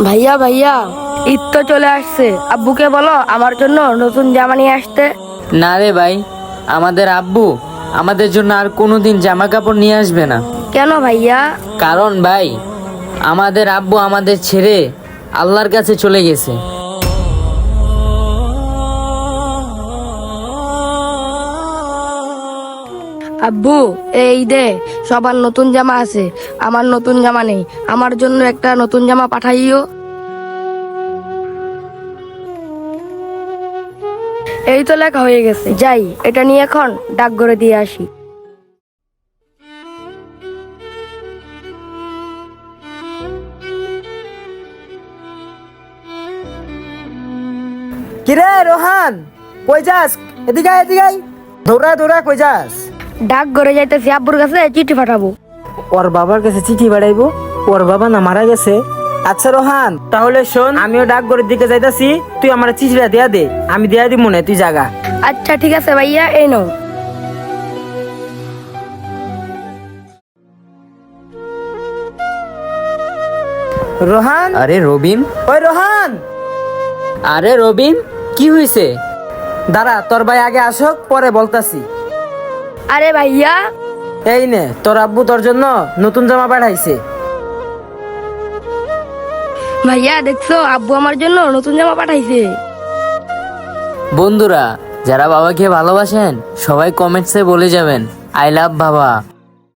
ভাইয়া ভাইয়া, ঈদ তো চলে আসছে, আব্বুকে বলো আমার জন্য নতুন জামা নিয়ে আসতে। না রে ভাই, আমাদের আব্বু আমাদের জন্য আর কোনোদিন জামা কাপড় নিয়ে আসবে না। কেন ভাইয়া? কারণ ভাই, আমাদের আব্বু আমাদের ছেড়ে আল্লাহর কাছে চলে গেছে। আব্বু, এই ঈদে সবার নতুন জামা আছে, আমার নতুন জামা নেই, আমার জন্য একটা নতুন জামা পাঠাইও। এই তো লেখা হয়ে গেছে, যাই এটা নিয়ে এখন ডাকঘরে দিয়ে আসি। কিরে রোহান, কই যাস? এদিকে আয়, এদিকে আয়। দৌড়া দৌড়া কই যাস? ডাকঘরে যাইতেছি, আব্বুর কাছে চিঠি পাঠাবো। ওর বাবার কাছে চিঠি পাঠাইবো? ওর বাবা না মারা গেছে? আচ্ছা রোহান, তাহলে শোন, আমিও ডাকঘরের দিকে যাইতাছি, তুই আমার চিঠিটা দিয়া দে, আমি দিয়া দিব মনে, তুই জাগা। আচ্ছা ঠিক আছে ভাইয়া, এই নাও। রোহান, আরে রবিন, ওই রোহান, আরে রবিন, কি হয়েছে? দাঁড়া, তোর ভাই আগে আসুক, পরে বলতাছি। আরে ভাইয়া, এই নে, তোর আব্বু তোর জন্য নতুন জামা পাঠাইছে। ভাইয়া দেখছো, আব্বু আমার জন্য নতুন জামা পাঠাইছে। বন্ধুরা, যারা বাবাকে ভালোবাসেন সবাই কমেন্টসে বলে যাবেন আই লাভ বাবা।